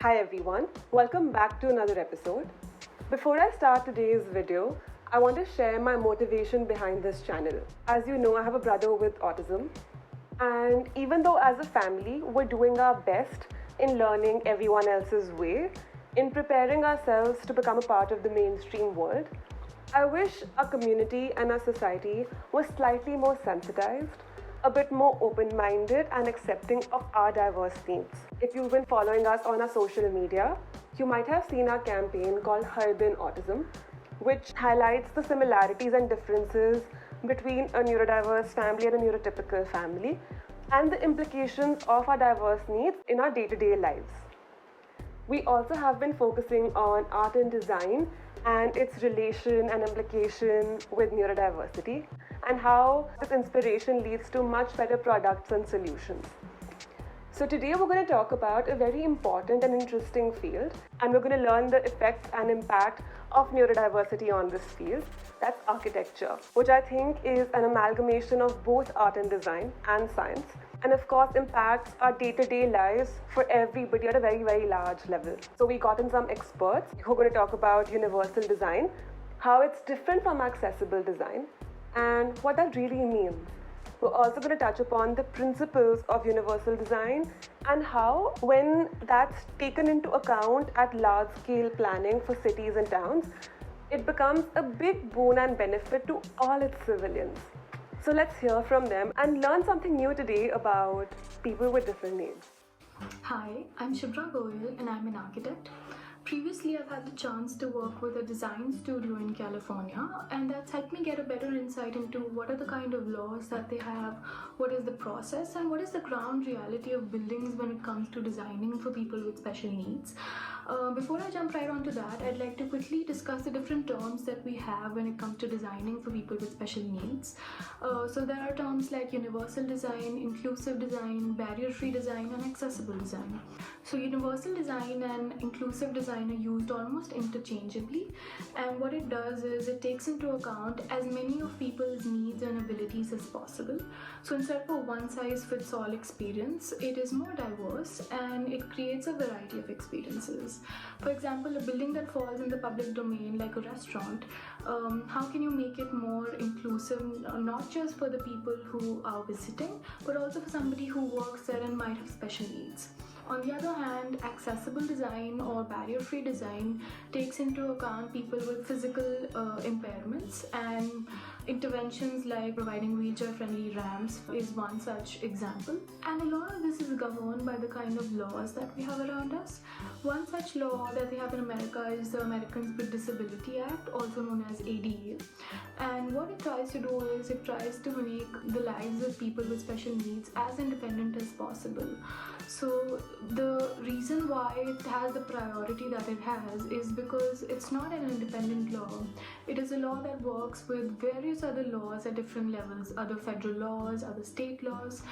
Hi everyone, welcome back to another episode. Before I start today's video, I want to share my motivation behind this channel. As you know, I have a brother with autism, and even though as a family we're doing our best in learning everyone else's way, in preparing ourselves to become a part of the mainstream world, I wish our community and our society was slightly more sensitized, a bit more open minded and accepting of our diverse needs. If you've been following us on our social media, you might have seen our campaign called Hargobind Autism, which highlights the similarities and differences between a neurodiverse family and a neurotypical family and the implications of our diverse needs in our day to day lives. We also have been focusing on art and design and its relation and implication with neurodiversity, and how this inspiration leads to much better products and solutions. So today we're going to talk about a very important and interesting field, and we're going to learn the effects and impact of neurodiversity on this field. That's architecture, which I think is an amalgamation of both art and design and science, and of course impacts our day-to-day lives for everybody at a very, very large level. So we got in some experts who are going to talk about universal design, how it's different from accessible design, and what that really means. We're also going to touch upon the principles of universal design and how, when that's taken into account at large-scale planning for cities and towns, it becomes a big boon and benefit to all its civilians. So let's hear from them and learn something new today about people with different needs. Hi, I'm Shubhra Goyal and I'm an architect. Previously, I've had the chance to work with a design studio in California, and that's helped me get a better insight into what are the kind of laws that they have, what is the process, and what is the ground reality of buildings when it comes to designing for people with special needs. Before I jump right onto that, I'd like to quickly discuss the different terms that we have when it comes to designing for people with special needs. So there are terms like universal design, inclusive design, barrier-free design, and accessible design. So universal design and inclusive design are used almost interchangeably, and what it does is it takes into account as many of people's needs and abilities as possible. So instead of a one-size-fits-all experience, it is more diverse and it creates a variety of experiences. For example, a building that falls in the public domain, like a restaurant, how can you make it more inclusive, not just for the people who are visiting, but also for somebody who works there and might have special needs? On the other hand, accessible design or barrier-free design takes into account people with physical impairments, and interventions like providing wheelchair-friendly ramps is one such example. And a lot of this is governed by the kind of laws that we have around us. One such law that they have in America is the Americans with Disability Act, also known as ADA. And what it tries to do is it tries to make the lives of people with special needs as independent as possible. So the reason why it has the priority that it has is because it's not an independent law. It is a law that works with various other laws at different levels, other federal laws, other state laws,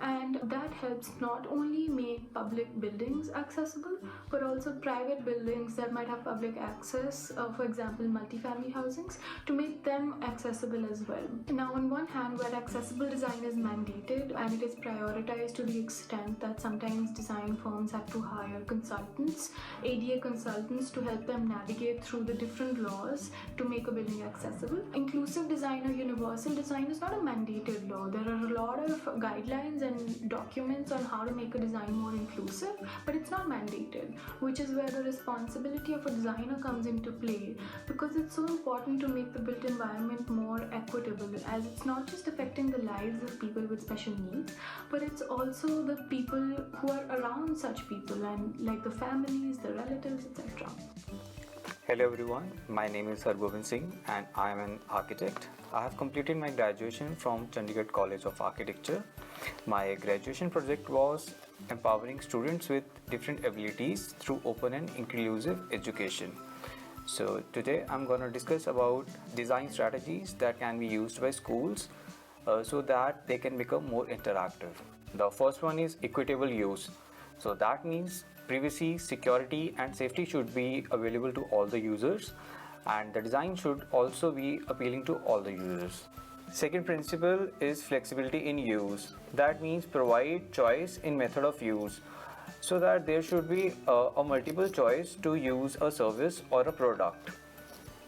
and that helps not only make public buildings accessible, but also private buildings that might have public access, for example multifamily housings, to make them accessible as well. Now, on one hand, where accessible design is mandated and it is prioritized to the extent that sometimes design firms have to hire consultants, ADA consultants, to help them navigate through the different laws to make a building accessible. Inclusive design or universal design is not a mandated law. There are a lot of guidelines and documents on how to make a design more inclusive, but it's not mandated, which is where the responsibility of a designer comes into play, because it's so important to make the built environment more equitable, as it's not just affecting the lives of people with special needs, but it's also the people who are around such people, and like the families, the relatives, etc. Hello everyone, my name is Hargobind Singh and I am an architect. I have completed my graduation from Chandigarh College of Architecture. My graduation project was empowering students with different abilities through open and inclusive education. So today I'm going to discuss about design strategies that can be used by schools so that they can become more interactive. The first one is equitable use. So that means privacy, security and safety should be available to all the users, and the design should also be appealing to all the users. Second principle is flexibility in use. That means provide choice in method of use. so that there should be a multiple choice to use a service or a product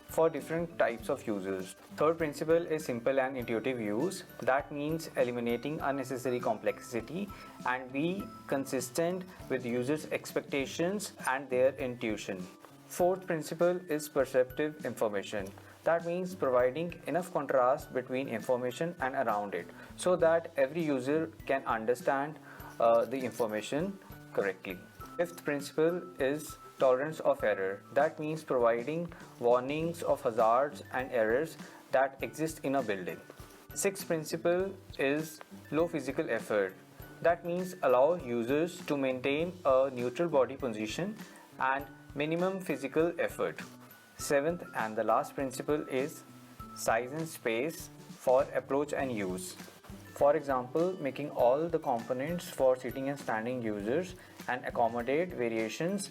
for different types of users. Third principle is simple and intuitive use. That means eliminating unnecessary complexity and be consistent with users' expectations and their intuition. Fourth principle is perceptive information. That means providing enough contrast between information and around it so that every user can understand the information correctly. Fifth principle is tolerance of error. That means providing warnings of hazards and errors that exist in a building. Sixth principle is low physical effort. That means allow users to maintain a neutral body position and minimum physical effort. Seventh and the last principle is size and space for approach and use. For example, making all the components for sitting and standing users and accommodate variations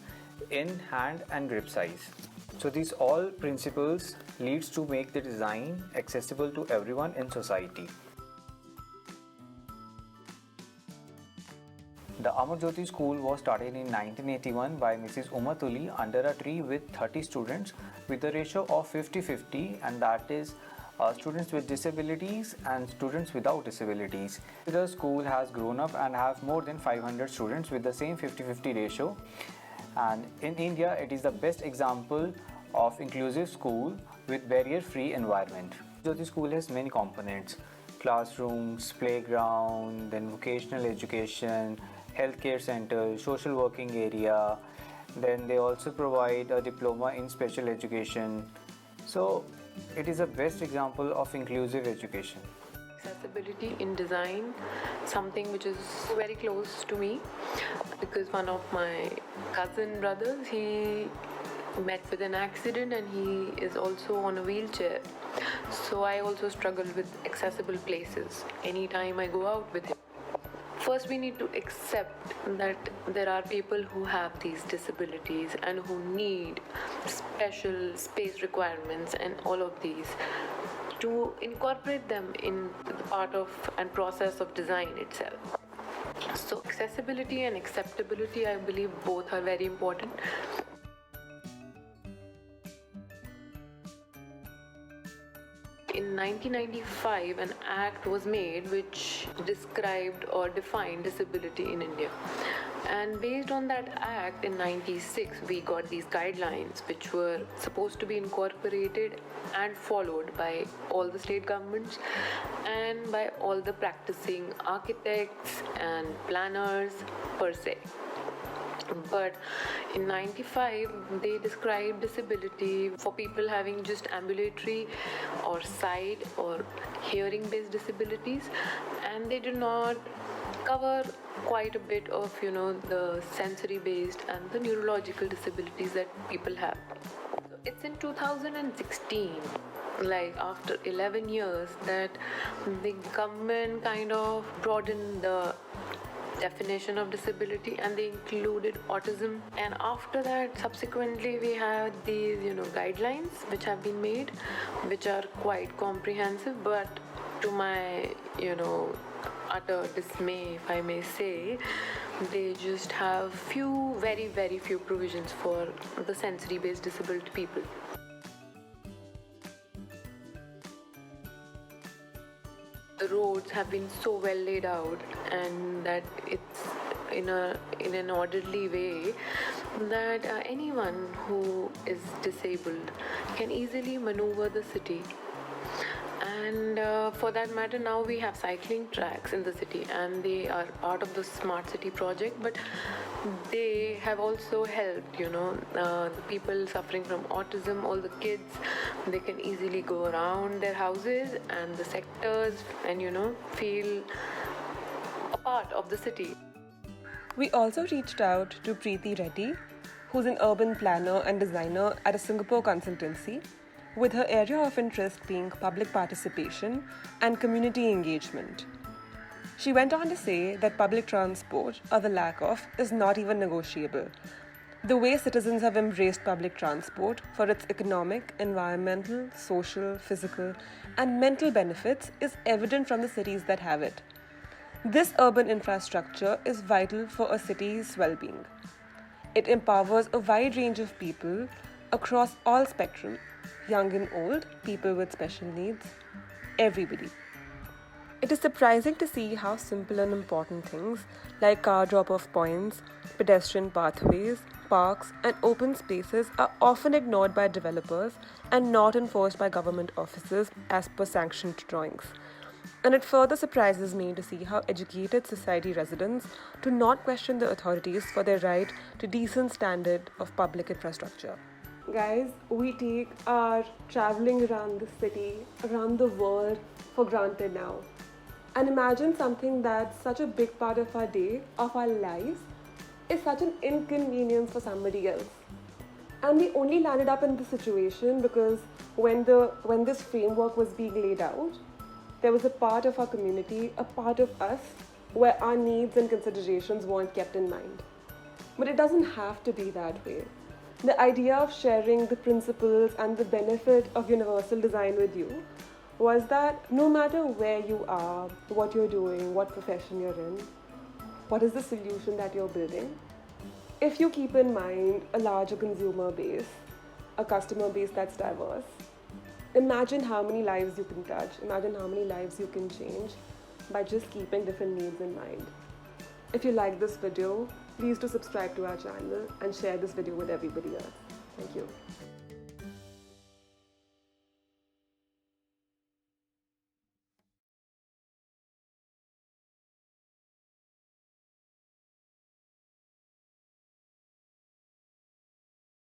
in hand and grip size. So these all principles leads to make the design accessible to everyone in society. The Amar Jyoti School was started in 1981 by Mrs. Uma Tuli under a tree with 30 students with a ratio of 50-50, and that is students with disabilities and students without disabilities. The school has grown up and have more than 500 students with the same 50-50 ratio. And in India, it is the best example of inclusive school with barrier-free environment. Jyoti School has many components: classrooms, playground, then vocational education, healthcare center, social working area. Then they also provide a diploma in special education. So it is the best example of inclusive education. Accessibility in design, something which is very close to me, because one of my cousin brothers, he met with an accident and he is also on a wheelchair. So I also struggle with accessible places anytime I go out with him. First, we need to accept that there are people who have these disabilities and who need special space requirements and all of these, to incorporate them in the part of and process of design itself. So accessibility and acceptability, I believe both are very important. In 1995, an act was made which described or defined disability in India. And based on that act, in 96, we got these guidelines which were supposed to be incorporated and followed by all the state governments and by all the practicing architects and planners per se. But in 95, they described disability for people having just ambulatory or sight or hearing based disabilities, and they do not cover quite a bit of the sensory based and the neurological disabilities that people have. It's in 2016, like after 11 years, that the government kind of broadened the definition of disability and they included autism. And after that, subsequently, we have these guidelines which have been made, which are quite comprehensive, but to my utter dismay, if I may say, they just have very few provisions for the sensory based disabled people. The roads have been so well laid out, and that it's in an orderly way that anyone who is disabled can easily maneuver the city. And for that matter, now we have cycling tracks in the city, and they are part of the smart city project, but they have also helped the people suffering from autism, all the kids, they can easily go around their houses and the sectors and feel a part of the city. We also reached out to Preethy Reddy, who's an urban planner and designer at a Singapore consultancy, with her area of interest being public participation and community engagement. She went on to say that public transport, or the lack of, is not even negotiable. The way citizens have embraced public transport for its economic, environmental, social, physical, and mental benefits is evident from the cities that have it. This urban infrastructure is vital for a city's well-being. It empowers a wide range of people across all spectrum, young and old, people with special needs, everybody. It is surprising to see how simple and important things like car drop-off points, pedestrian pathways, parks, and open spaces are often ignored by developers and not enforced by government offices as per sanctioned drawings. And it further surprises me to see how educated society residents do not question the authorities for their right to decent standard of public infrastructure. Guys, we take our traveling around the city, around the world for granted now. And imagine something that's such a big part of our day, of our lives, is such an inconvenience for somebody else. And we only landed up in this situation because when this framework was being laid out, there was a part of our community, a part of us, where our needs and considerations weren't kept in mind. But it doesn't have to be that way. The idea of sharing the principles and the benefit of universal design with you was that no matter where you are, what you're doing, what profession you're in, what is the solution that you're building, if you keep in mind a larger consumer base, a customer base that's diverse, imagine how many lives you can touch, imagine how many lives you can change by just keeping different needs in mind. If you like this video, please do subscribe to our channel and share this video with everybody else. Thank you.